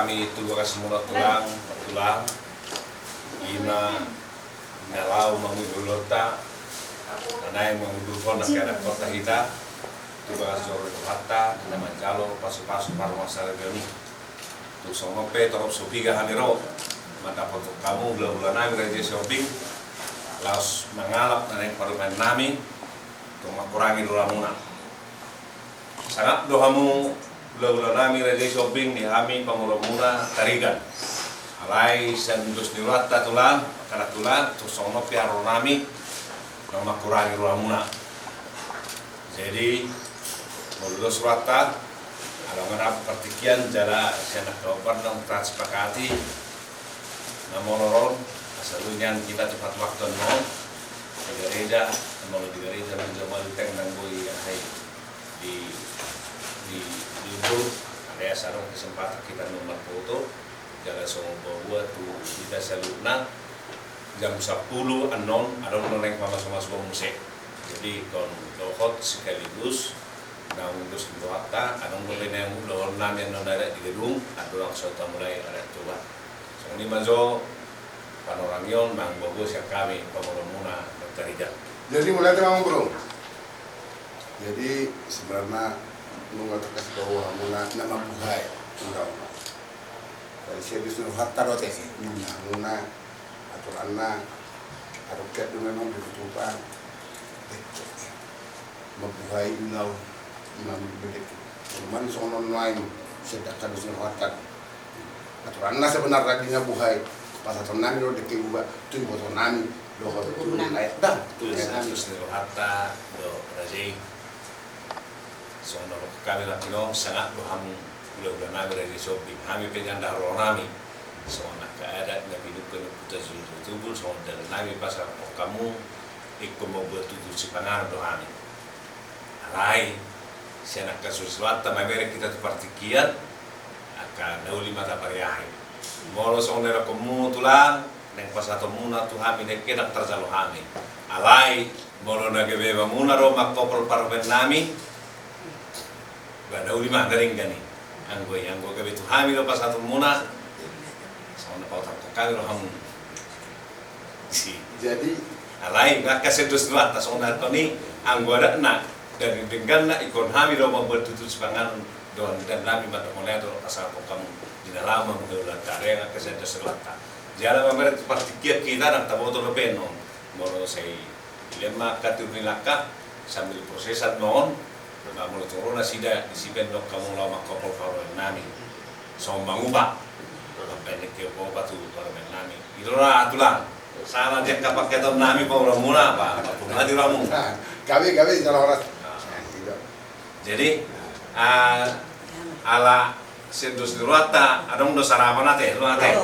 kami tugas semula tulang ina nalau mangulota anai mangulufon nakera kota hita tugas joro hatta nama jalo pasu-pasu paru masalah gani tu songope torop sopiga hamiro mata foto kamu bulan-bulan nami shopping laos mengalap naneng paru main nami tu makurangi dolamuna sangat dohamu bulan-bulan nami shopping di hami pamula-mula tarigan alai sendus dirata tulang karena tulang tu songope haro nami nama kurangi dolamuna jadi Mulus surata ada mengenai pertikian jala senak kabar dong transpakati namonoron asalunya kita cepat waktu non di gereja mencoba diteng nanggui hai di libur ada sarung kesempatan kita nomor foto jala sombo buat tu kita salutna jam 10 anon ada menoneng sama-sama sebuah musik jadi kon lohot sekaligus nah untuk doata anong boleh na yung lohon namin nung nara di gedung ato lang sa mulai ada tuwa so ini mazo panorang yon mang bagus yang kami pamula-mula bertarijan. Jadi mulai terang bro. Jadi sebenarnya nunggu terkasih bahwa mula nama buhay enggak. Dari sini disuruh hatta rote muna aturanna aroket memang ditutupan. Mabuhay ilaw imam bilik. Cuman sonon lain sedangkan disuruh hatta. Aturanna sebenarnya dia buhay. Pas nami lo deke uba tu boto nami lo ho tu layak dah Tu terus di hatta do rajai so no kami latino sangat lo hamu udah nami dari shopping kami pengen daro nami so nak ada nabi lupa putar tubul so dan nami pasal kamu ikut mau buat tutur sipangar do kami alai senak kasus wata mabere kita tu partikian akan nauli mata pariahin molo sonera komu tulang neng pasato muna tu hami nek kedak terjalo hami alai molo nage beba muna ro makopol parben nami bana uli mandaring gani anggo gabe tu hami ro pasato muna sona pauta kali ro hamu si jadi alai ngaka sedus nuata sona toni anggo ada na dari dengan na ikon hami ro membuat tutus pangan don dan nami mata mulai ro pasato kamu di dalam mengelola karya yang kesehatan selatan. Jalan member partikiat kita nak tahu tu lepen non. Moro saya lema katur nilaka sambil prosesan non. Kalau mula turun sida disipen dok kamu lama kopol kalau nami. Sombang ubah. Pendek ke ubah tu kalau nami. Itulah atulah. Sana dia kapak kita nami pun mula apa? Pernah di ramu. Kami jalan orang. Jadi ala sendus dirata ada udah sarapan nate lu nate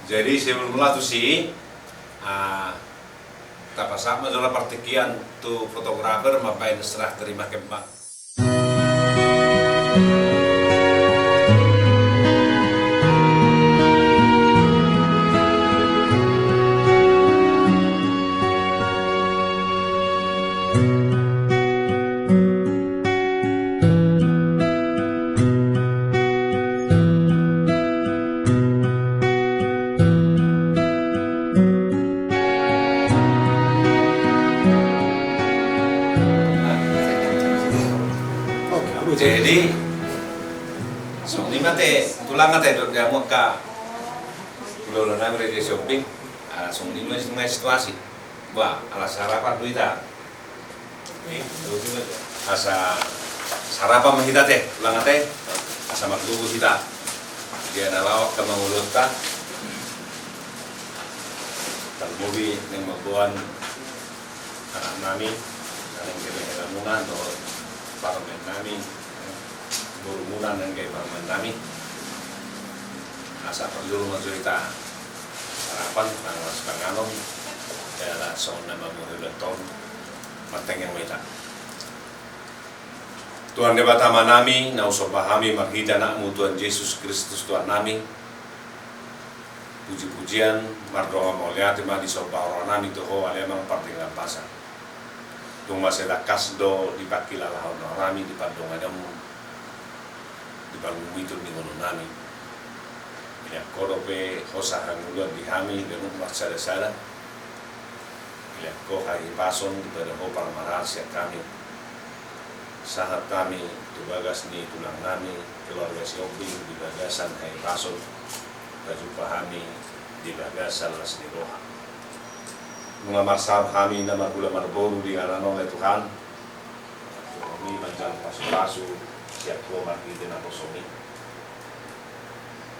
jadi sebelum mula tu si tapasak masalah partikian tu fotografer mapain serah terima kembang. Jadi, so ni mate tulang mate dok dia muka, kalau nami ready shopping, so ni macam situasi, wah ala sarapan duita, asa sarapan mahita teh, tulang teh, asa maklubu kita, dia nalawak ke mangulota, talbobi yang mabuan anak nami, yang kita lamunan atau parmen nami. Berumunan dengan gaya parmen kami asa perlu majorita sarapan tanggal sepangalong adalah soal nama muhilaton mateng yang weta Tuhan debatama nami na usobahami maghida nakmu Tuhan Yesus Kristus Tuhan nami puji-pujian mardoa mauliati di sobahoro nami toho alemang partinggal pasang tung masela kasdo dipakila lahon nami di padong adamu di bangun itu di ngono nami Ila koro pe hosa hanguluan di hami dengan maksada-sada. Ila ko hai pason di pada hopar marasya kami. Sahat kami tubagas ni tulang kami keluarga Siombing di bagasan hai pason baju pahami di bagasan las di roha. Mengamar sahab kami nama gula marboru di ngaran oleh Tuhan. Kami panjang pasu-pasu siap ko markite na posomi.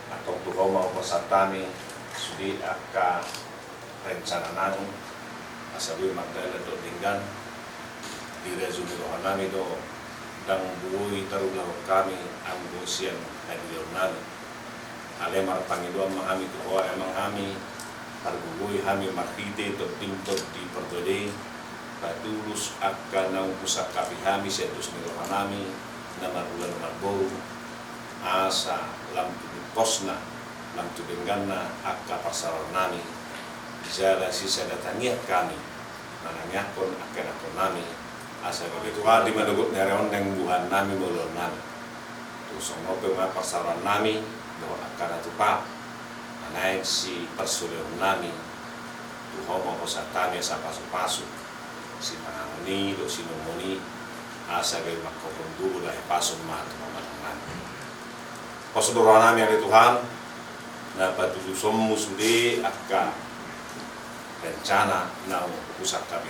Atau Tuhan mau pasatami sudi aka rencana nang asabi magdala do dinggan di rezumi rohanami do dang buui tarulah kami ang busian adil nami alemar Panginoon mahami Tuhan emang kami pargugui kami makite to pintot di perbede patulus aka nang pusat kapi kami setus ni rohanami nama bulan marbau asa lam posna lam tudengganna akka pasaran nami jala sisa datangiat kami manangakon akan akon nami asa begitu adi madugut nyareon neng buhan nami bolon nami tu songope ma pasaran nami do akan atupa anaik si persuleun nami tu homo posatami sa pasu-pasu si panangoni do sinomoni asa gay makkokondulo dahil pasun ma tu nami Pasudoro nami ada Tuhan, dapat tujuh sudi akka rencana nang pusat kami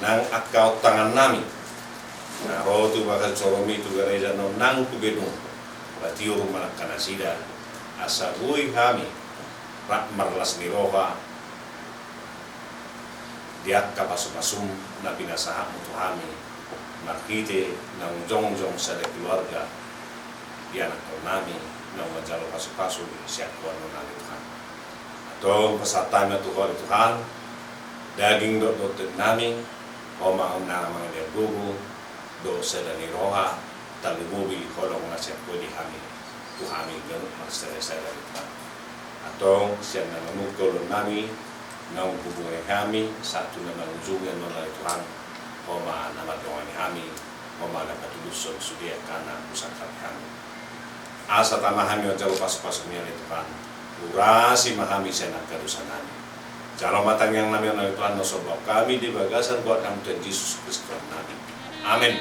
nang akka tangan nami, nah roh tu bakal coromi tu gereja nang tu gedung, batiur manakana sida, asa bui kami, rak marlas niroha, diakka pasu-pasum na pinasahan tu kami, markite nang jong-jong sa keluarga. Dia anak nami na majalo pasu-pasu siap kuan nami Tuhan. Atau pasatanya Tuhan daging do nami oma na mga dia gugu do sedani roha talimubi kolong na siap ko di kami Tuhami ganun magsaya-saya Tuhan. Atau siya na namukol nami na hubungan kami satu na manujungan ng Tuhan oma na madongan kami oma na patuluson sudia kana pusat kami. Asa tamahami o jalo pasok-pasok niya ni Tuhan. Urasi mahami siya nagkarusan namin. Jalo matang yang namin na Tuhan no sobaw kami di bagasan buat ng Tuhan Jesus Kristo namin. Amen.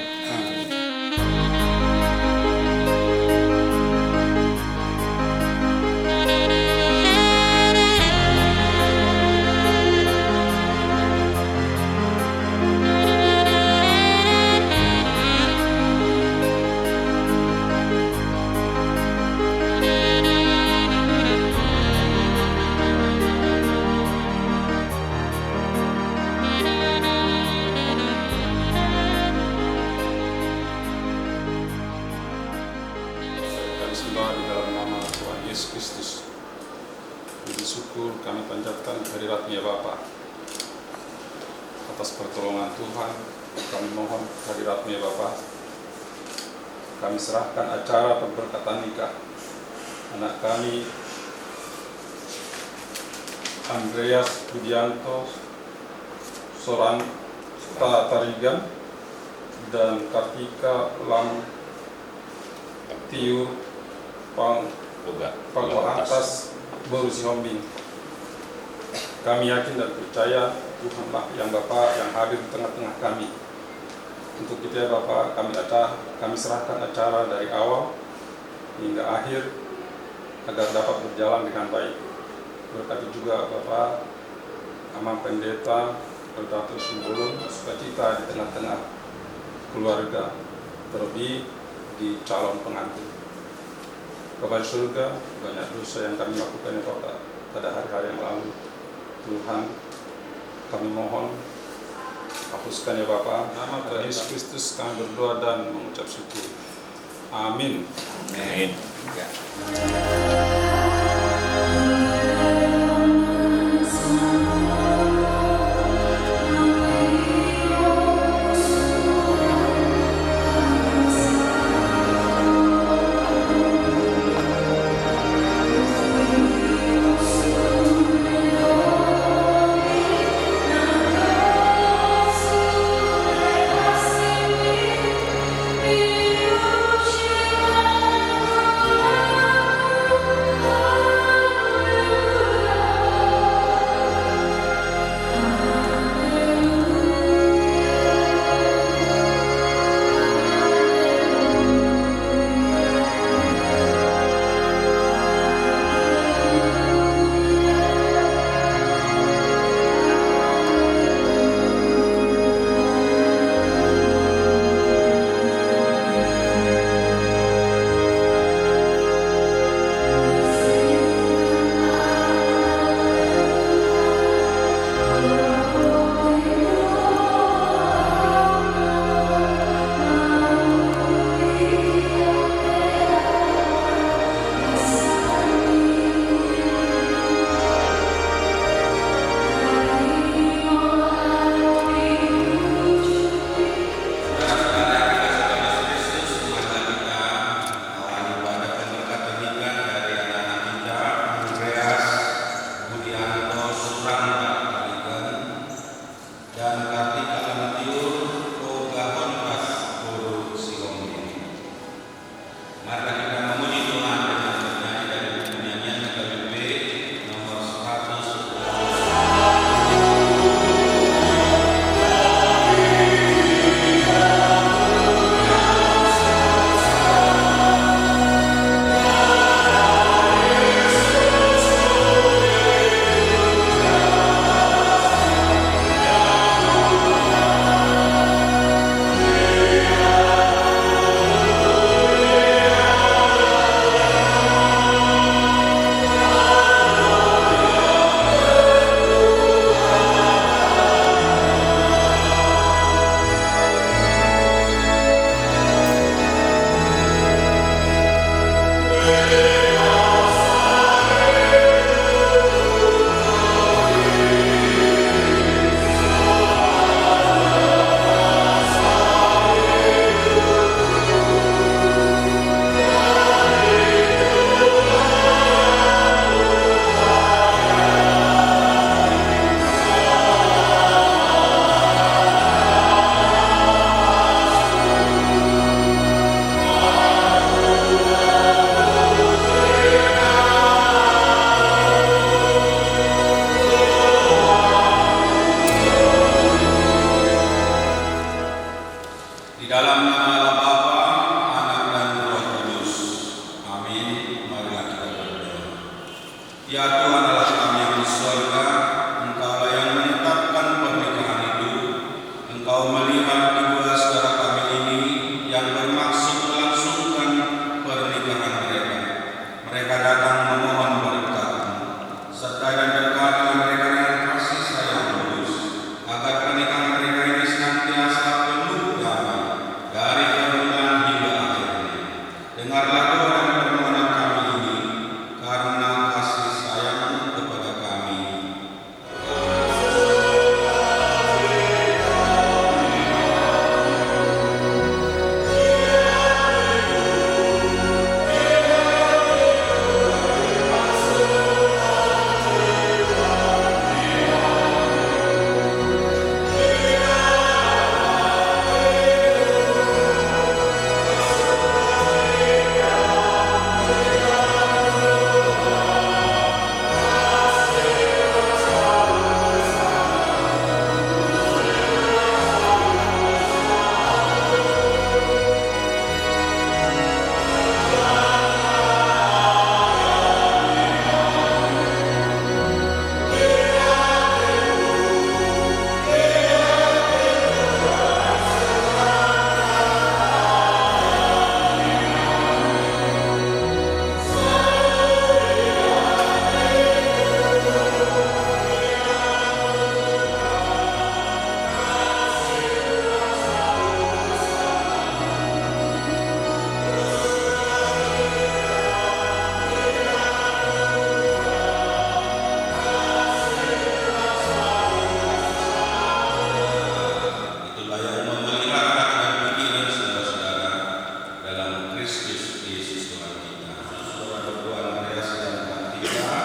Yesus Kristus. Puji syukur kami panjatkan kehadirat-Nya Bapa. Atas pertolongan Tuhan, kami mohon kehadirat-Nya Bapa. Kami serahkan acara pemberkatan nikah anak kami Andreas Budianto Soran Tarigan dan Kartika Lam Tiur Atas Boru Siombing. Kami yakin dan percaya Tuhanlah yang Bapa yang hadir di tengah-tengah kami. Untuk itu ya Bapa, kami serahkan acara dari awal hingga akhir agar dapat berjalan dengan baik. Berkati juga Bapa Amang Pendeta Berdatul Simbolon sukacita di tengah-tengah keluarga, terlebih di calon pengantin. Bapa di surga, banyak dosa yang kami lakukan ya Bapak pada hari-hari yang lalu. Tuhan, kami mohon hapuskan ya Bapak. Nama Tuhan Yesus Kristus kami berdoa dan mengucap syukur. Amin. Amin. dalam nama Allah Bapa, Anak dan Roh Kudus. Amin. Marilah kita berdoa. Ya Tuhan Allah kami yang di surga, Engkau yang menetapkan pernikahan itu. Engkau melihat kedua saudara kami ini yang bermaksud melangsungkan pernikahan mereka. Mereka datang memohon berkat-Mu, serta dan berkati mereka dengan kasih sayang Kudus, agar pernikahan mereka ini senantiasa penuh damai dari permulaan hingga akhirnya. Dengarlah doa dan permohonan kami ini karena kasih sayang kepada kami. Itulah yang memelihara dan pikiran saudara-saudara dalam Kristus Yesus Tuhan kita. Saudara berdua Andreas dan Kartika,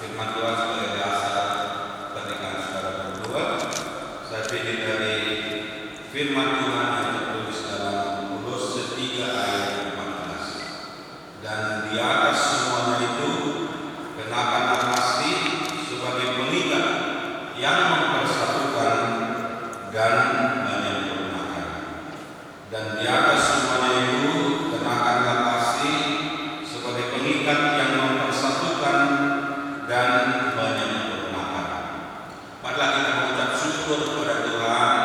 firman Tuhan sebagai dasar pernikahan saudara berdua. Saya pilih dari firman Tuhan yang tertulis dalam Kolose 3 ayat 14. Dan di atas semuanya itu kenakanlah kasih sebagai pengikat yang mempersatukan dan menyempurnakan. Dan di atas semuanya itu kenakanlah kasih sebagai pengikat yang mempersatukan dan menyempurnakan. Marilah kita mengucap syukur kepada Tuhan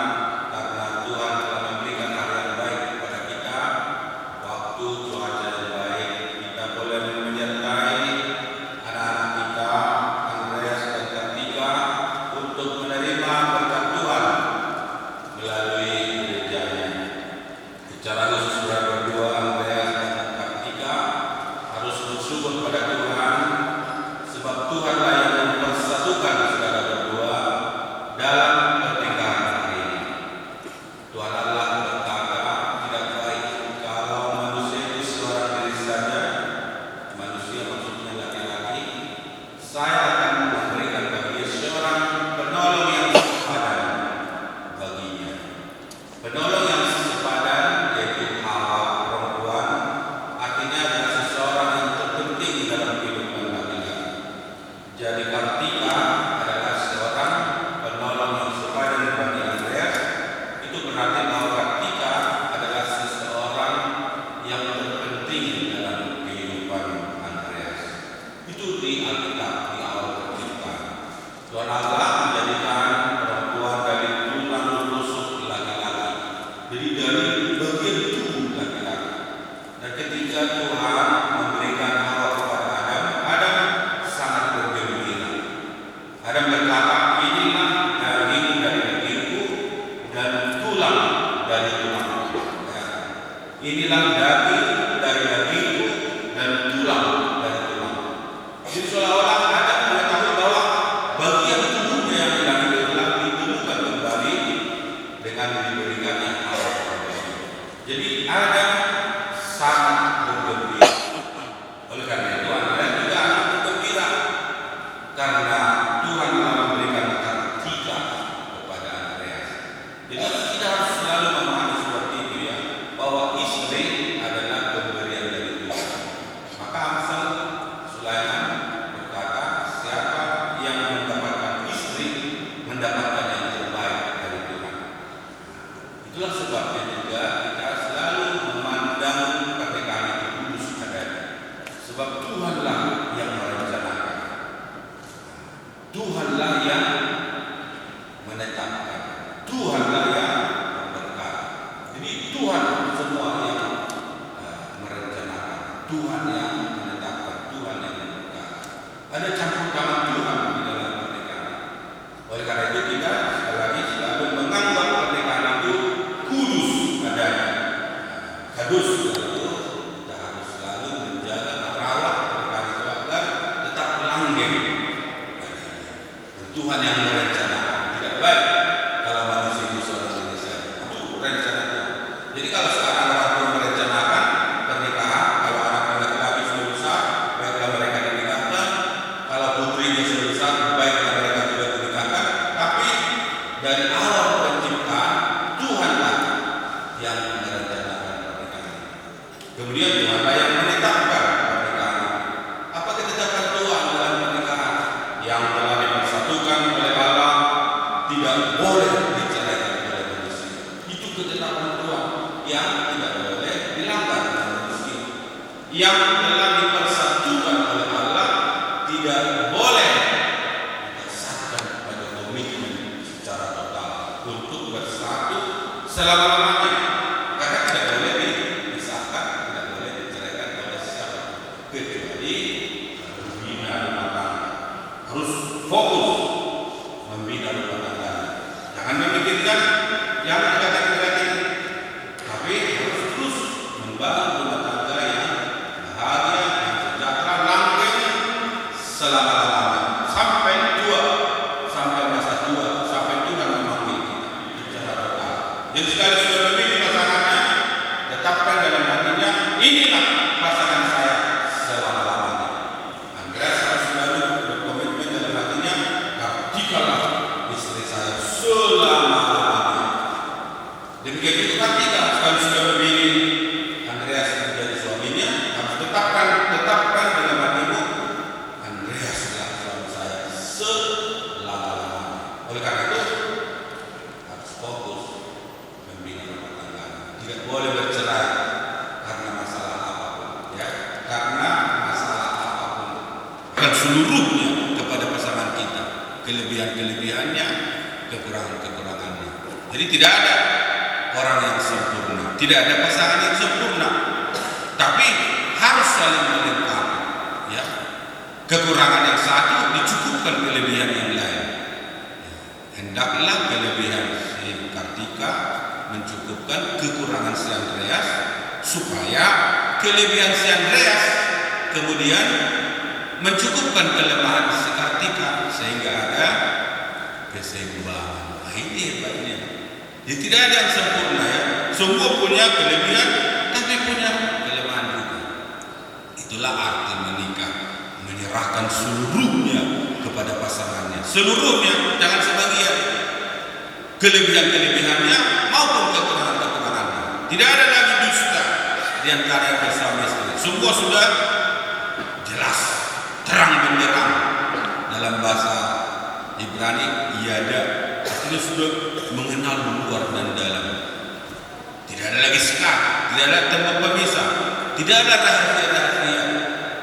karena Tuhan telah memberikan hal yang baik kepada kita. Waktu cuaca yang baik, kita boleh menyertai anak-anak kita, Andreas dan Kartika, untuk menerima berkat Tuhan melalui gerejanya. Secara khusus saudara berdua Andreas dan Kartika harus bersyukur pada Tuhan, sebab Tuhanlah yang mempersatukan saudara berdua dalam pernikahan hari ini. Tuhan Allah berkata, tidak baik kalau manusia itu seorang diri saja. Manusia maksudnya laki-laki. Saya akan memberikan bagi dia seorang penolong yang sepadan baginya. Penolong yang sepadan yaitu Hawa perempuan, artinya adalah seseorang yang terpenting dalam kehidupan laki-laki. Jadi Kartika adalah seorang penolong yang sepadan bagi Andreas. Itu berarti bahwa Kartika adalah seseorang yang terpenting dalam kehidupan Andreas. Itu di Alkitab di awal penciptaan. Tuhan Allah menjadikan perempuan dari tulang rusuk laki-laki, jadi dari bagian tubuh laki-laki. Dan ketika Tuhan memberikan Hawa kepada Adam, Adam sangat bergembira. Adam berkata, inilah daging dari dagingku dan tulang dari tulangku. Ya. Inilah daging dari dagingku dan tulang dari tulangku. Jadi seolah-olah Adam mengetahui bahwa bagian tubuhnya yang hilang itu telah ditemukan kembali dengan diberikannya Hawa kepada dia. Jadi Adam sangat bergembira. Oleh karena itu Andreas juga akan bergembira karena Tuhan telah memberikan Kartika kepada Andreas. Jadi kita harus selalu memahami seperti itu ya, bahwa istri adalah pemberian dari Tuhan. Maka Amsal Sulaiman berkata, siapa yang mendapatkan istri mendapatkan yang terbaik dari Tuhan. Itulah sebabnya juga itu ketetapan Tuhan yang tidak boleh dilanggar oleh manusia. Yang telah dipersatukan oleh Allah tidak boleh dipaksakan pada komitmen secara total untuk bersatu selama-lamanya, karena tidak boleh dipisahkan, tidak boleh diceraikan oleh siapa, kecuali membina rumah tangga. Harus fokus membina rumah tangga. Jangan memikirkan yang negatif-negatif, tapi harus terus membangun rumah tangga yang bahagia, yang sejahtera, langgeng selama-lamanya sampai tua, sampai masa tua, sampai Tuhan memanggil kita secara total. Jadi sekali sudah memilih pasangannya, tetapkan dalam hatinya, inilah pasangan saya selama-lamanya. Andreas harus selalu berkomitmen dalam hatinya, jikalau istri saya selama-lamanya. Demikian juga Kartika, sekali sudah memilih Andreas menjadi suaminya, harus tetapkan dalam hatimu, Andreas adalah suami saya selama-lamanya. Oleh karena itu harus fokus membina rumah tangga. Tidak boleh bercerai karena masalah apapun, ya. Karena masalah apapun, dan seluruhnya kepada pasangan kita, kelebihan-kelebihannya, kekurangan-kekurangannya. Jadi tidak ada orang yang sempurna, tidak ada pasangan yang sempurna, tapi harus saling melengkapi, ya. Kekurangan yang satu dicukupkan kelebihan yang lain. Hendaklah kelebihan si Kartika mencukupkan kekurangan si Andreas, supaya kelebihan si Andreas kemudian mencukupkan kelemahan si Kartika, sehingga ada keseimbangan. Nah, ini hebatnya. Jadi tidak ada yang sempurna, ya. Semua punya kelebihan, tapi punya kelemahan juga. Itulah arti menikah, menyerahkan seluruhnya kepada pasangannya, seluruhnya, jangan sebagian. Kelebihan-kelebihannya maupun kekurangan-kekurangannya. Tidak ada lagi dusta di antara yang bersama istri. Semua sudah jelas, terang benderang. Dalam bahasa Ibrani, iada, artinya sudah mengenal luar dan dalam. Tidak ada lagi sekat, tidak ada tembok pemisah, tidak ada rahasia-rahasia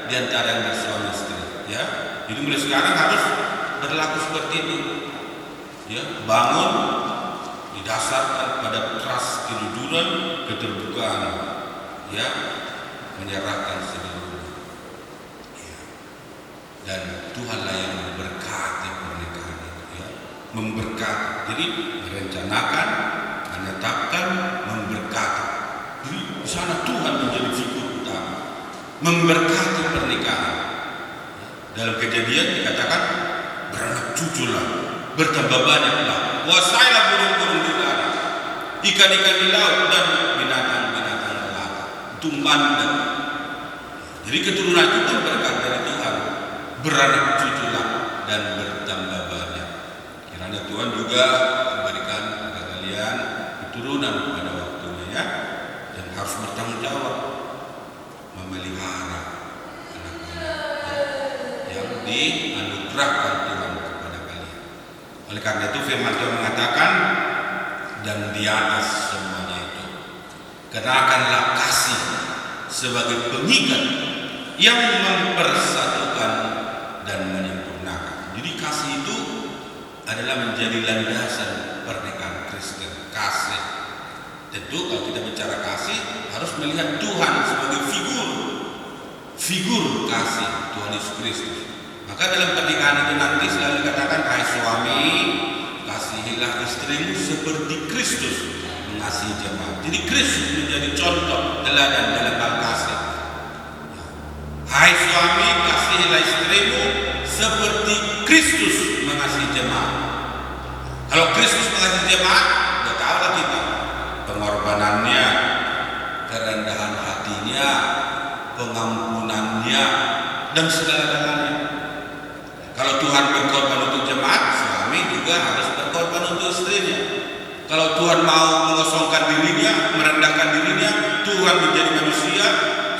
di antara yang bersuami istri, ya. Jadi mulai sekarang harus berlaku seperti itu, ya. Bangun didasarkan pada trust, kejujuran, keterbukaan, ya. Menyerahkan seluruhnya, ya. Dan Tuhanlah yang memberkati pernikahan itu, ya. Memberkati, jadi merencanakan, menetapkan, memberkati. Jadi di sana Tuhan menjadi figur utama, memberkati pernikahan. Dalam Kejadian dikatakan, beranak cuculah, bertambah banyaklah, kuasailah burung-burung di darat, ikan-ikan di laut, dan binatang-binatang melata. Itu mandat. Jadi keturunan itu pun berkat dari Tuhan, beranak cuculah dan bertambah banyak. Kiranya Tuhan juga memberikan kepada kalian keturunan pada waktunya, ya, dan harus bertanggung jawab memelihara yang dianugerahkan Tuhan kepada kalian. Oleh karena itu firman Tuhan mengatakan, dan di atas semuanya itu kenakanlah kasih sebagai pengikat yang mempersatukan dan menyempurnakan. Jadi kasih itu adalah menjadi landasan pernikahan Kristen. Kasih, tentu kalau kita bicara kasih harus melihat Tuhan sebagai figur kasih Tuhan Yesus Kristus. Maka dalam pernikahan itu nanti selalu dikatakan, hai suami, kasihilah istrimu seperti Kristus mengasihi jemaat. Jadi Kristus menjadi contoh teladan dalam hal kasih. Hai suami, kasihilah istrimu seperti Kristus mengasihi jemaat. Kalau Kristus mengasihi jemaat, udah tahulah kita pengorbanannya, kerendahan hatinya, pengampunannya, dan segala-galanya. Kalau Tuhan berkorban untuk jemaat, suami juga harus berkorban untuk istrinya. Kalau Tuhan mau mengosongkan dirinya, merendahkan dirinya, Tuhan menjadi manusia,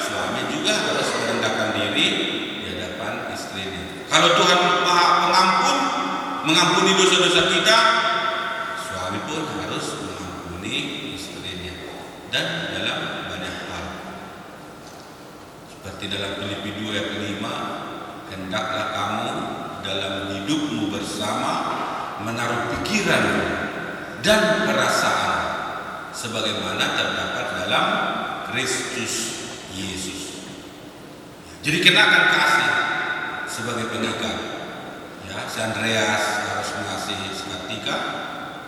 suami juga harus merendahkan diri di hadapan istrinya. Kalau Tuhan Maha Pengampun, mengampuni dosa-dosa kita, suami pun harus mengampuni istrinya, dan dalam banyak hal. Seperti dalam Filipi 2 ayat 5, hendaklah kamu dalam hidupmu bersama menaruh pikiran dan perasaan sebagaimana terdapat dalam Kristus Yesus. Jadi kenakan kasih sebagai pengikat. Ya, si Andreas harus mengasihi si Kartika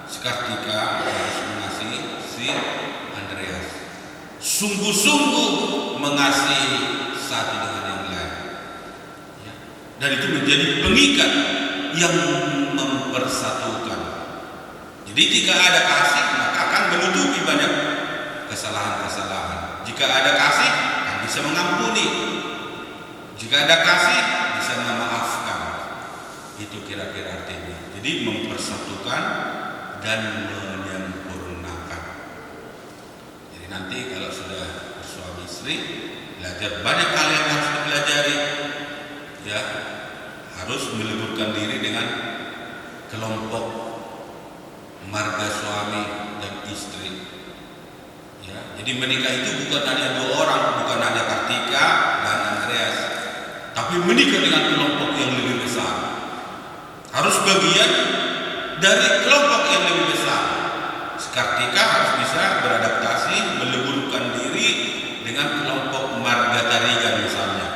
harus mengasihi si Andreas. Sungguh-sungguh mengasihi satu dengan yang lain. Ya. Dan itu menjadi pengikat yang mempersatukan. Jadi jika ada kasih, maka akan menutupi banyak kesalahan-kesalahan. Jika ada kasih, akan bisa mengampuni. Jika ada kasih, bisa memaafkan. Itu kira-kira artinya. Jadi mempersatukan dan menyempurnakan. Jadi nanti kalau sudah bersuami istri, belajar banyak hal yang harus dipelajari. Ya, harus meleburkan diri dengan kelompok marga suami dan istri. Ya, jadi menikah itu bukan hanya 2 orang, bukan hanya Kartika dan Andreas, tapi menikah dengan kelompok yang lebih besar. Harus bagian dari kelompok yang lebih besar. Kartika harus bisa beradaptasi, meleburkan diri dengan kelompok marga Tarigan misalnya,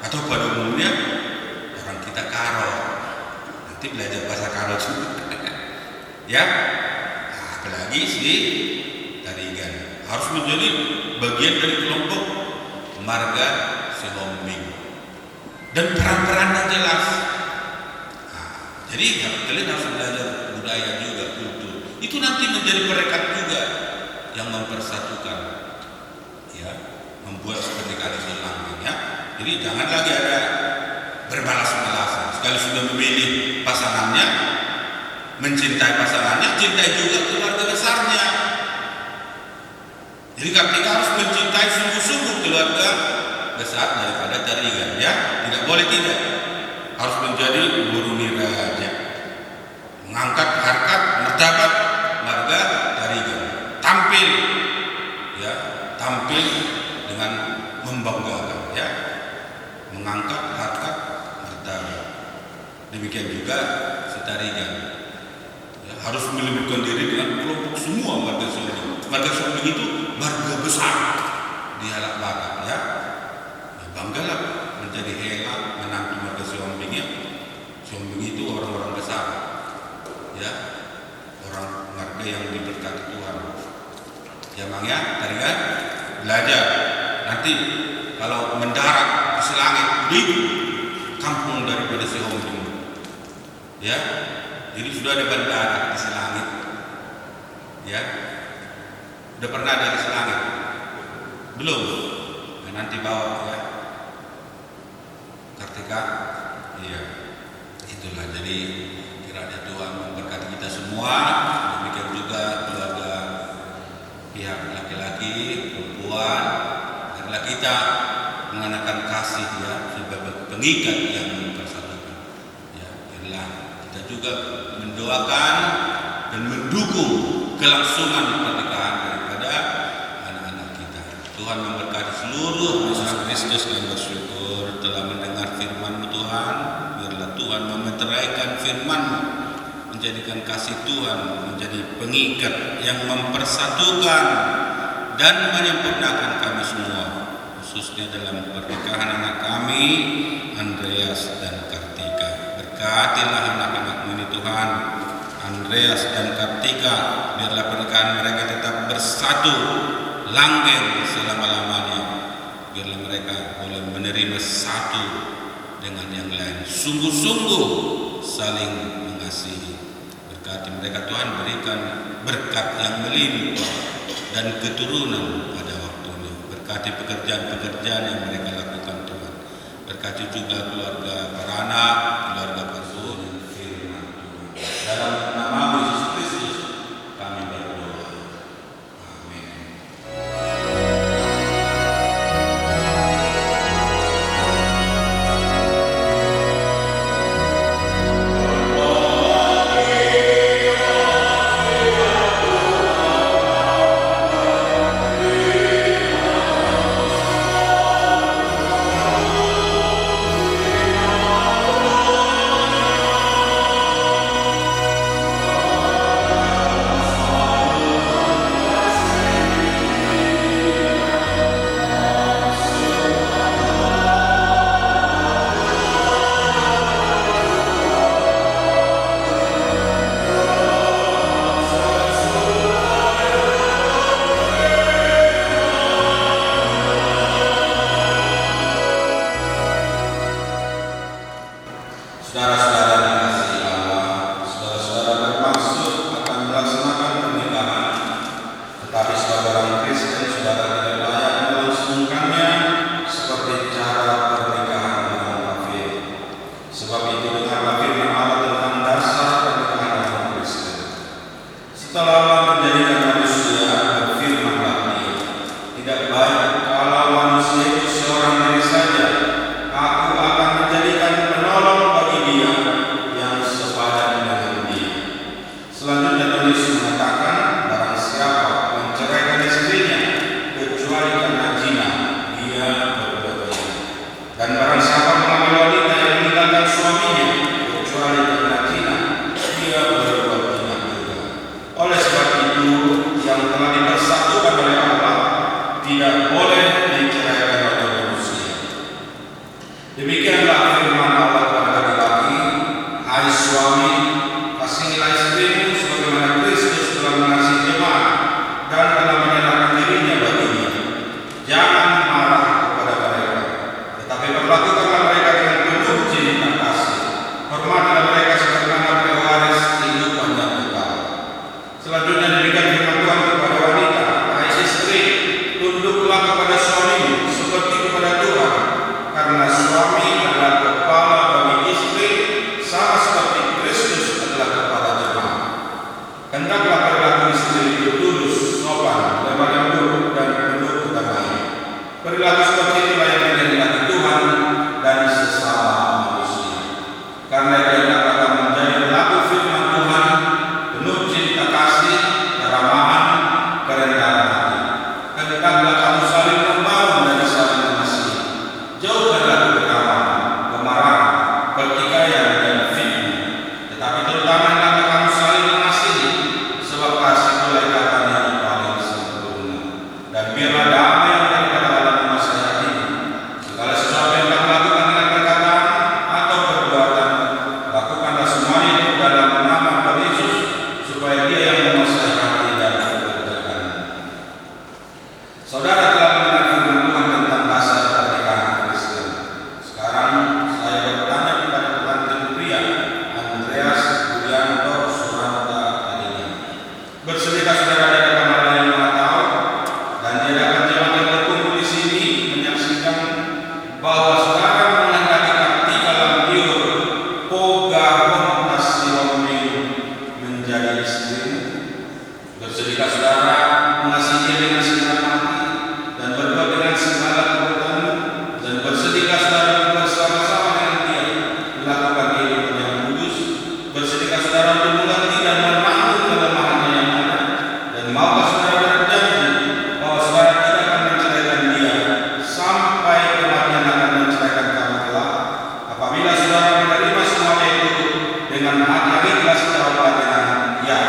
atau pada umumnya orang kita Karo. Nanti belajar bahasa Karo juga. Ya, nah, apalagi si Tarigan harus menjadi bagian dari kelompok marga Sihombing dan peran-perannya jelas. Nah, jadi kalian harus belajar budaya juga, kultur. Itu nanti menjadi perekat juga yang mempersatukan, ya, membuat seperti kali Sulangin, ya. Jadi jangan lagi ada berbalas-balasan. Sekali sudah memilih pasangannya, mencintai pasangannya, cintai juga keluarga besarnya. Jadi Kartika harus mencintai sungguh-sungguh keluarga besar daripada Tarigan, ya. Tidak boleh tidak. Harus menjadi guru niraja, mengangkat harkat martabat marga Tarigan. Tampil dengan membanggakan, ya. Mengangkat harkat martabat. Demikian juga si Tarigan. Harus melibatkan diri dengan kelompok semua marga Sombing. Marga Sombing itu marga besar di Halak Barat, ya. Banggalah menjadi hela menantu marga Sombing, ya. Sombing itu orang-orang besar, ya, orang marga yang diberkati Tuhan. Ya Bang, ya, Tarigan belajar. Nanti kalau mendarat di Selangit, di kampung daripada Sombing, ya. Jadi sudah ada bandara di Selangit, ya. Udah pernah dari Selangit? Belum? Nah, nanti bawa, ya. Kartika, iya. Itulah, jadi kiranya Tuhan memberkati kita semua. Demikian juga keluarga pihak laki-laki, perempuan. Adalah kita mengenakan kasih, ya, sebagai pengikat yang mempersatukan. Ya, inilah kita juga mendoakan dan mendukung kelangsungan pernikahan daripada anak-anak kita. Tuhan memberkati seluruh Yesus Kristus yang bersyukur telah mendengar firman-Mu Tuhan. Biarlah Tuhan memeteraikan firman-Mu, menjadikan kasih Tuhan menjadi pengikat yang mempersatukan dan menyempurnakan kami semua, khususnya dalam pernikahan anak kami Andreas dan Kartika. Berkatilah anak-anak-Mu ini Tuhan, Andreas dan Kartika, biarlah pernikahan mereka tetap bersatu, langgeng selama-lamanya. Biarlah mereka boleh menerima satu dengan yang lain, sungguh-sungguh saling mengasihi. Berkati mereka Tuhan, berikan berkat yang melimpah dan keturunan pada waktunya. Berkati pekerjaan-pekerjaan yang mereka lakukan Tuhan. Berkati juga keluarga para anak, keluarga pastor dan firman Tuhan. Dalam nama Yesus Kristus kami berdoa. Amin. Tetapi sebagai orang Kristen, saudara tidak layak melangsungkannya seperti cara pernikahan orang kafir. Sebab itu dengarlah firman Allah tentang dasar pernikahan orang Kristen. Setelah Allah menjadikan manusia, berfirmanlah Dia, tidak baik kalau manusia itu seorang diri saja. Aku akan menjadikan penolong bagi dia yang sepadan dengan dia. Selanjutnya penulis mengatakan, barang siapa menceraikan istrinya kecuali karena zina, dia berbuat zina. Dan barang siapa mengambil wanita yang meninggalkan suaminya kecuali karena zina, dia berbuat zina juga. Oleh sebab itu, yang telah dipersatukan oleh Allah tidak boleh diceraikan oleh manusia. Demikianlah firman Allah kepada laki-laki, hai suami, kasihilah istrimu sebagaimana Kristus telah mengasihi jemaat dan telah menyerahkan dirinya baginya. Jangan marah kepada mereka, tetapi perlakukanlah mereka dengan penuh cinta kasih. Hormatilah mereka sebagaimana pewaris kehidupan yang kekal. Selanjutnya demikian firman Tuhan kepada wanita, hai istri, tunduklah kepada suamimu seperti kepada Tuhan, karena suami adalah kepala bagi istri, sama seperti Kristus adalah kepala jemaat. Hendaklah perilaku istri itu tulus, sopan, lemah lembut, dan penuh kedamaian. Perilaku seperti itulah yang menjadi Tuhan dan sesama manusia. Karena dia akan menjadi pelaku firman Tuhan, penuh cinta kasih, keramahan, kerendahan hati. Hendaklah kamu saling membangun dan saling mengasihi. Jauhkanlah kekeraman, kemarahan, pertikaian, dan fitnah. Tetapi terutama hendaklah kamu saling mengasihi, sebab kasih itulah ikatan yang paling sempurna. Dan biarlah damai yang daripada Allah menguasai hatimu. Segala sesuatu yang kamu lakukan dengan perkataan atau perbuatan, lakukanlah semuanya itu dalam nama Tuhan Yesus, supaya Dia yang menguasai hati dan pekerjaan. Saudara telah mendengar firman Tuhan tentang dasar pernikahan Kristen. Sekarang saya bertanya kepada pengantin pria, Andreas Budianto Suranta tadinya. Bersedihkah saudara di hadapan Allah yang Maha Tahu dan di hadapan jemaat yang berkumpul di sini menyaksikan bahwa saudara menghendaki Kartika Lampiur Poga Hontas Sihombing menjadi istrimu? Bersedihkah saudara mengasihi dia dengan segenap hati dan berbuat dengan segala kekuatanmu? Dan bersedihkah saudara bersama-sama dengan dia melakukan kehidupan yang kudus? Bersedihkah saudara untuk mengerti dan menanggung kelemahannya yang ada? Dan maukah saudara berjanji bahwa saudara tidak akan menceraikan dia sampai kematian akan menceraikan kamu kelak? Apabila saudara menerima semuanya itu dengan hati yang ikhlas, jawablah dengan ya.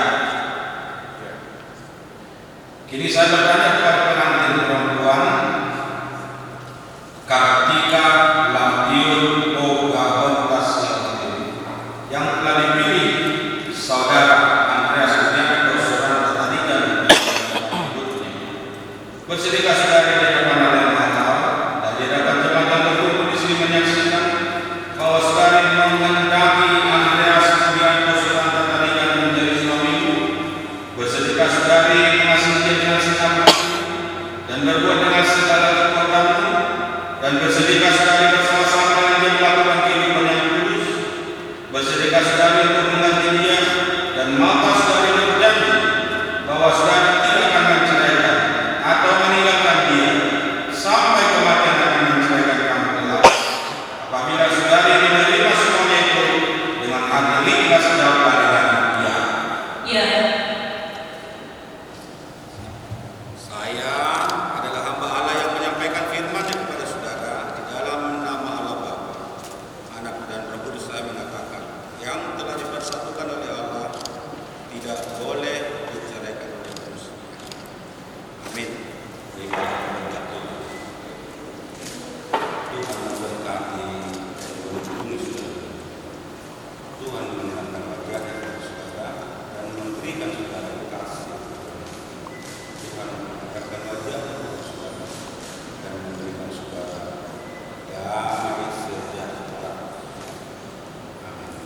Kini saya bertanya kepada pengantin perempuan, Kartika Lampiur Poga Hontas Sihombing, yang telah dipilih saudara Andreas Budianto Suranta tadinya. Bersedihkah saudara di hadapan Allah yang Maha Tahu dan di hadapan jemaat yang berkumpul di sini menyaksikan bahwa saudara menghendaki Andreas Budianto Suranta tadinya menjadi suamimu? Bersedihkah saudari mengasihi dia dengan segenap hati dan berbuat dengan segala kekuatanmu? Dan bersedihkah saudari bersama-sama dengan dia melakukan kehidupan yang kudus? Bersedihkah saudari untuk mengerti dia dan maukah saudari berjanji bahwa saudari tidak akan menceraikan atau meninggalkan dia sampai kematian akan menceraikan kamu kelak? Apabila saudari menerima semuanya itu dengan hati ikhlas, jawablah dengan ya. Ya. Saya adalah hamba Allah yang menyampaikan firman-Nya kepada saudara di dalam nama Allah Bapa, Anak dan Roh Kudus. Saya mengatakan, yang telah dipersatukan oleh Allah tidak boleh diceraikan oleh manusia. Amin. Tuhan memberkati dan melindungi saudara. Tuhan menyerahkan bagian kepada saudara dan memberikan saudara kasih. Tuhan mengangkatkan wajah kepada saudara dan memberikan saudara damai sejahtera. Amin.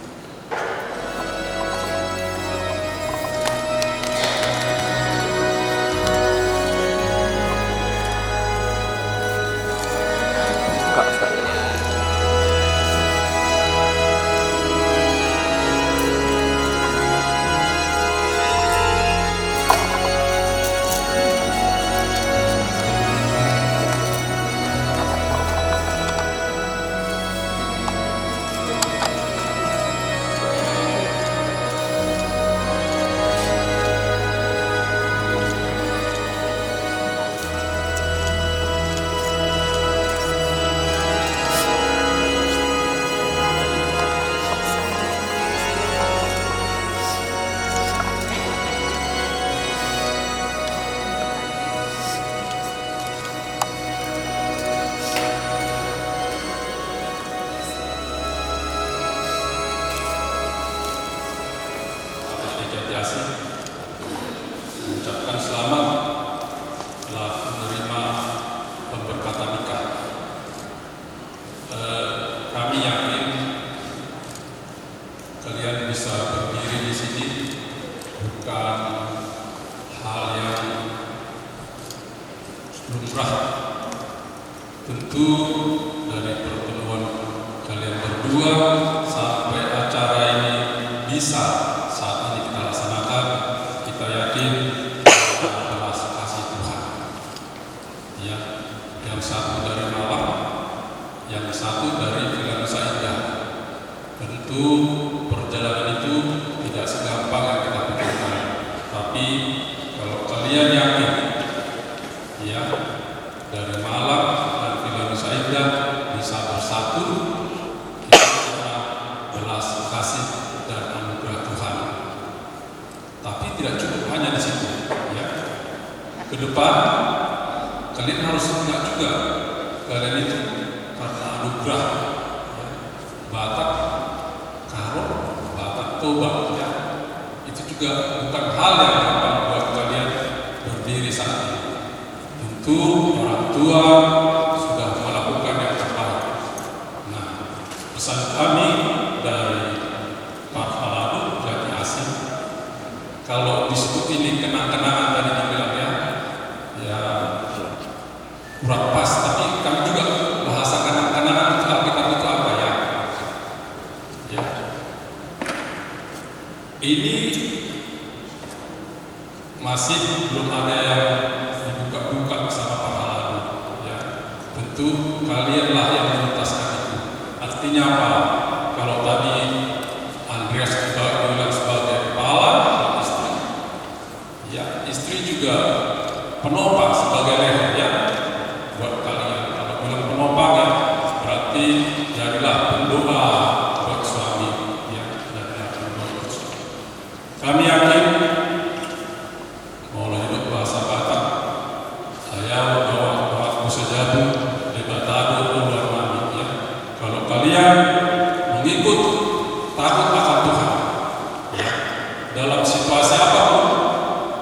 lumrah. Tentu dari pertemuan kalian berdua sampai acara ini bisa saat ini kita laksanakan, kita yakin belas kasih Tuhan. Ya, yang satu dari Malang, yang satu dari Vilanusa Indah. Tentu perjalanan itu tidak segampang yang kita pikirkan. Tapi kalau kalian yakin, ya, dari Malang dan Vilanusa Indah bisa bersatu, kita bisa belas kasih dan anugerah Tuhan. Tapi tidak cukup hanya di situ, ya. Ke depan kalian harus ingat juga kalian itu karena anugerah, ya, Batak, Karo, Batak Toba, ya, itu juga bukan hal yang gampang buat kalian berdiri saat ini. Tentu orang tua sudah melakukan yang terbaik. Nah, pesan kami dari Pak Falado Jati Asih, kalau disebut ini kenang-kenangan tadi dibilang, ya kurang pas, tapi kami juga bahasa kenang-kenangan itu Alkitab itu apa, ya? Ya. Ini masih belum ada yang dibuka-buka sama Pak Falado, ya. Tentu kalianlah yang menuntaskan itu. Artinya apa? Kalau tadi Andreas juga bilang sebagai kepala dan istri, ya, istri juga penopang sebagai leher, ya, buat kalian. Kalau bilang penopang, ya, berarti jadilah pendoa buat suami, ya, dan pendoa buat suami. Kami yakin, mau hidup bahasa Batak, saya bawa waktu sejadu debatado luar mami, ya. Kalau kalian mengikut takut akan Tuhan, ya, dalam situasi apapun,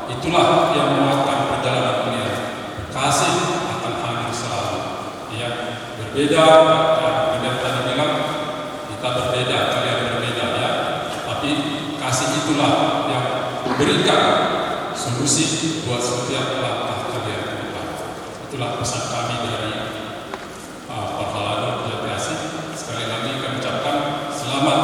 itulah yang menguatkan perjalanan kalian. Kasih akan hadir selalu, ya. Berbeda, kalian tadi bilang kita berbeda, kalian berbeda, ya. Tapi kasih itulah yang memberikan solusi buat setiap langkah kalian ke depan. Itulah pesan kami dari Pak Falado Jati Asih. Sekali lagi kami ucapkan selamat.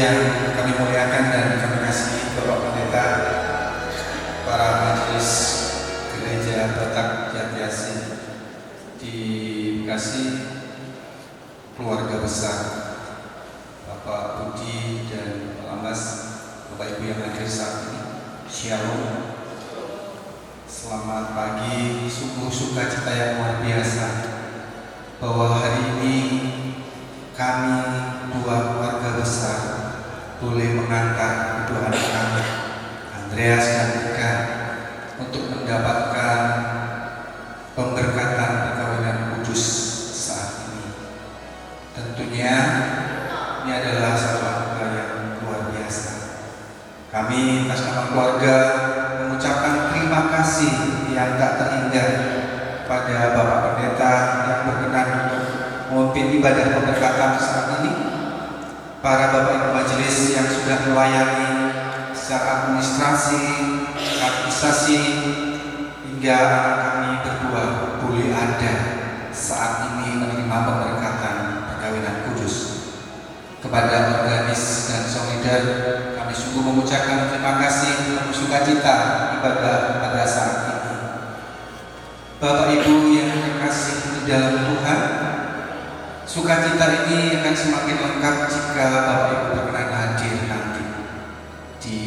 yang kami muliakan dan kami kasihi Bapak Pendeta, para majelis gereja Batak Jatiasih di Bekasi, keluarga besar Bapak Budi dan Pak Amas, Bapak Ibu yang hadir saat ini, Shalom. Selamat pagi, sungguh sukacita yang luar biasa bahwa hari ini kami dua keluarga besar boleh mengantar kedua anak kami, Andreas dan Ika, untuk mendapatkan pemberkatan perkawinan kudus saat ini. Tentunya ini adalah satu anugerah yang luar biasa. Kami atas nama keluarga mengucapkan terima kasih yang tak terhingga pada Bapak Pendeta yang berkenan untuk memimpin ibadah pemberkatan saat ini, para Bapak Ibu Majelis yang sudah melayani secara administrasi, administrasi, hingga anak kami berdua boleh ada saat ini menerima pemberkatan perkawinan kudus. Kepada organis dan solidar, kami sungguh mengucapkan terima kasih dan sukacita ibadah pada saat ini. Bapak Ibu yang terkasih di dalam Tuhan, sukacita ini akan semakin lengkap jika Bapak Ibu berkenan hadir nanti di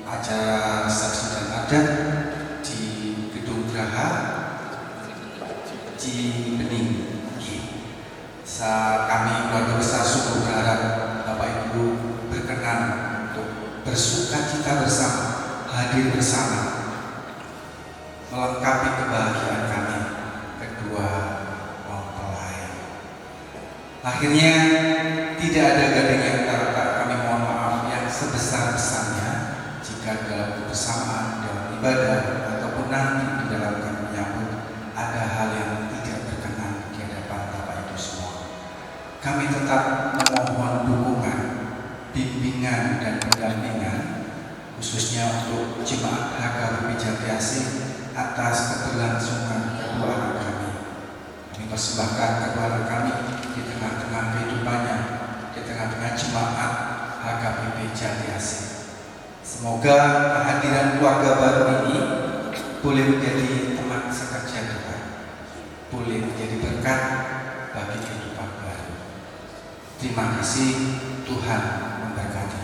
acara saksi dan adat di Gedung Graha Cibening. Kami keluarga besar sungguh berharap Bapak Ibu berkenan untuk bersukacita bersama, hadir bersama, melengkapi kebahagiaan kami kedua mempelai. Akhirnya tidak ada gading yang tak kami mohon maaf yang sebesar-besarnya jika dalam kebersamaan dalam ibadah ataupun nanti di dalam kami menyambut ada hal yang tidak berkenan di hadapan Bapak Ibu semua. Kami tetap memohon dukungan, bimbingan dan pendampingan khususnya untuk Jemaat HKBP Jatiasih atas keberlangsungan kedua anak kami. Kami persembahkan kedua anak kami di tengah-tengah kehidupannya, di tengah-tengah Jemaat HKBP Jatiasih. Semoga kehadiran keluarga baru ini boleh menjadi teman sekerja kita, boleh menjadi berkat bagi kehidupan baru. Terima kasih, Tuhan memberkati.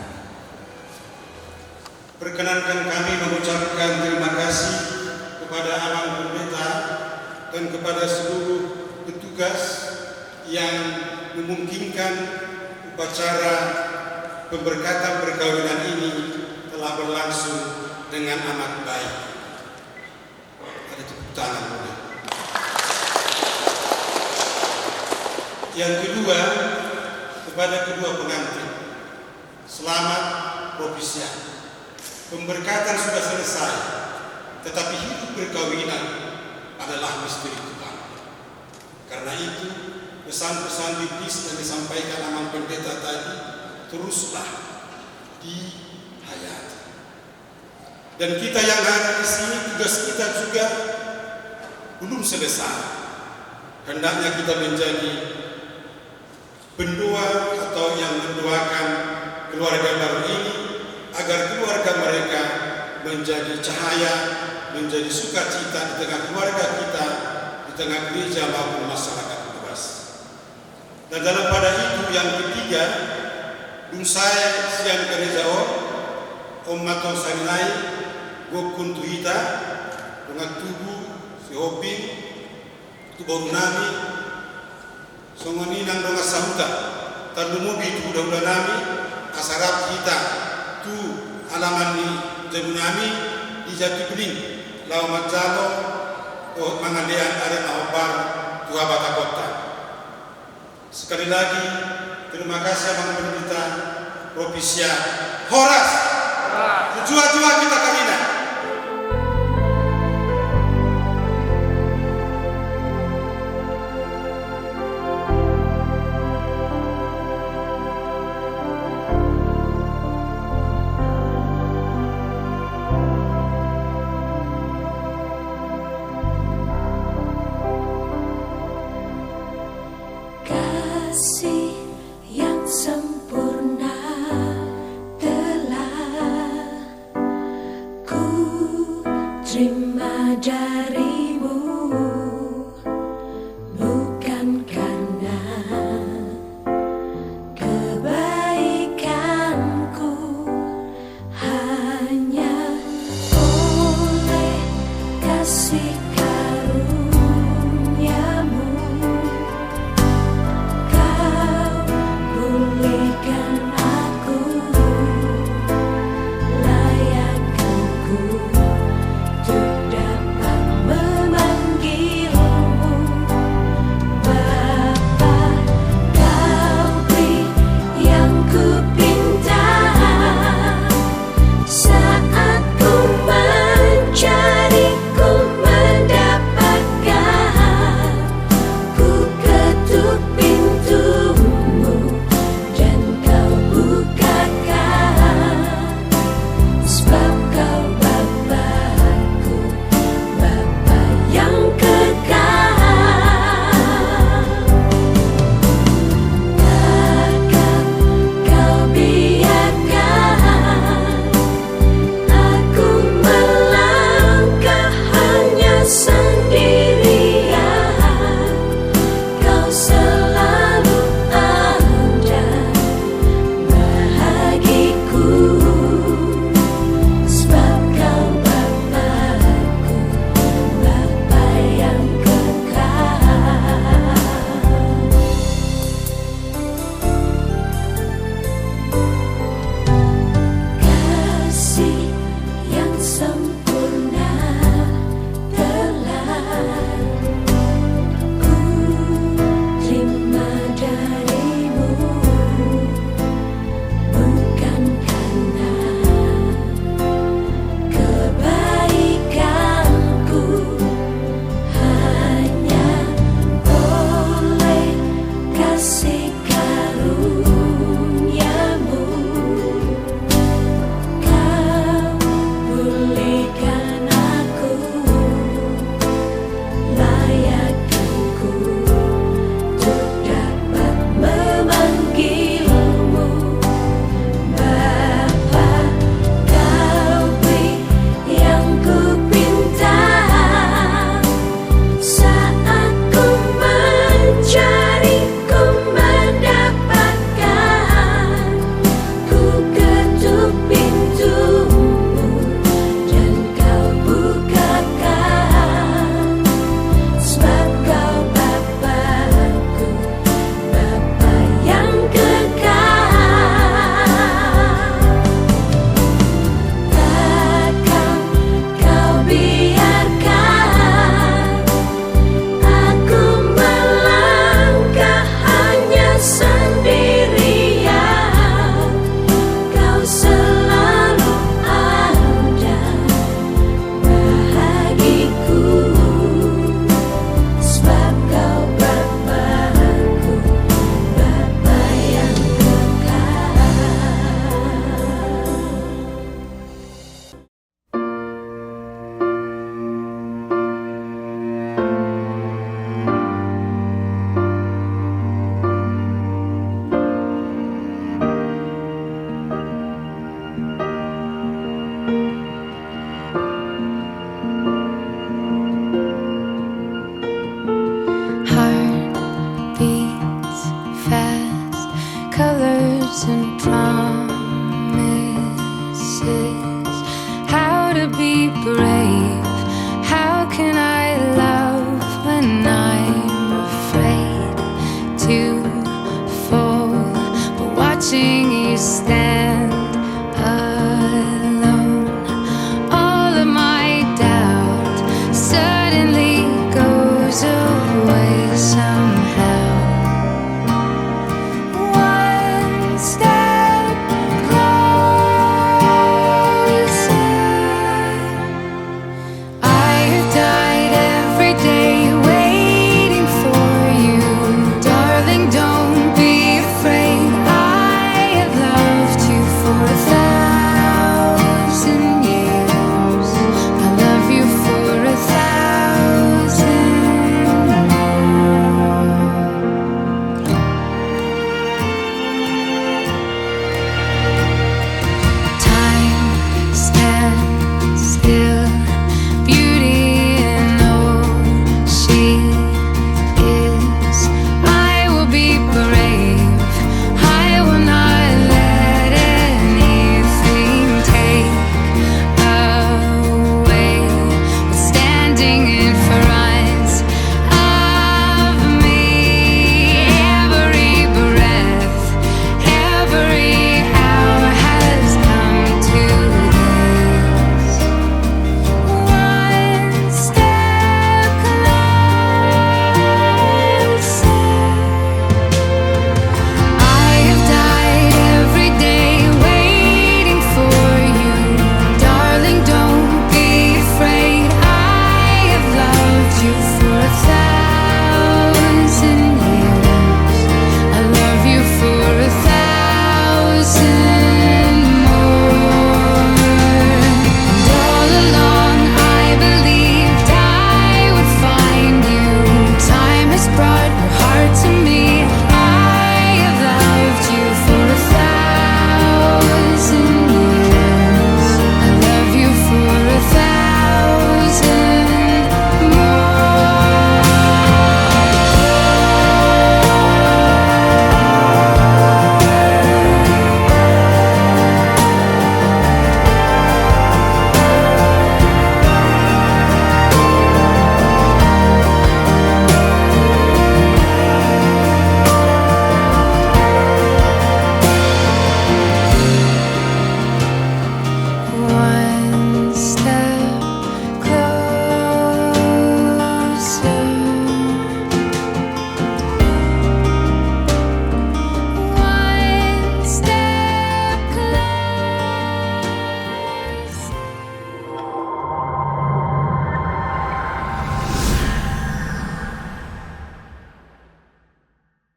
Perkenankan kami mengucapkan terima kasih kepada Abang Pendeta dan kepada seluruh petugas yang memungkinkan upacara pemberkatan perkawinan ini telah berlangsung dengan amat baik. Ada tepuk tangan boleh. Yang kedua, kepada kedua pengantin, selamat propisia. Pemberkatan sudah selesai, tetapi hidup perkawinan adalah misteri Tuhan. Karena itu, pesan-pesan biblis yang disampaikan Abang Pendeta tadi teruslah dihayati. Dan kita yang ada di sini, tugas kita juga belum selesai. Hendaknya kita menjadi pendoa atau yang mendoakan keluarga baru ini agar keluarga mereka menjadi cahaya, menjadi sukacita di tengah keluarga kita, di tengah gereja maupun masyarakat luas. Dan dalam pada itu yang ketiga, Dunsai Sian Kerejao, Ommaton Sarinai, Gokun Tuhita, dengan tubuh, Sihoping, Tubuh Nami, Songoni nang donga sahuta, Tandumubi tu udah nami, Asarap kita, tu alaman ni Jabunami, di Jati Bening, Laumat Jalo, Oh Mangandean Aren Ahobar, Tua Bata Kota. Sekali lagi, terima kasih Abang Pendeta Propisia Horas, jua-jua kita kawina. Kasih yang sempurna darimu, bukan karena kebaikanku, hanya oleh kasih karuniamu kau pulihkan aku, layakkanku untuk dapat memanggilmu Bapa. Kau beri yang ku pinta saat ku mencari, ku mendapatkan. Ku ketuk pintumu dan kau bukakan, sebab kau Bapa-Ku, Bapa yang kekal. Takkan kau biarkan aku melangkah hanya sendirian. Kau selalu ada bahagiku, sebab kau Bapa-Ku, Bapa yang kekal. Kasih yang sempurna telah ku terima darimu, bukan karena kebaikanku, hanya oleh kasih karuniamu kau pulihkan aku, layakkanku untuk dapat memanggilmu Bapa. Kau beri yang ku pinta saat ku mencari, ku mendapatkan. Ku ketuk pintumu dan kau bukakan, sebab kau Bapa-Ku, Bapa yang kekal. Takkan kau biarkan aku melangkah hanya sendirian. Kau selalu ada bahagiku, sebab kau Bapa-Ku, Bapa yang kekal.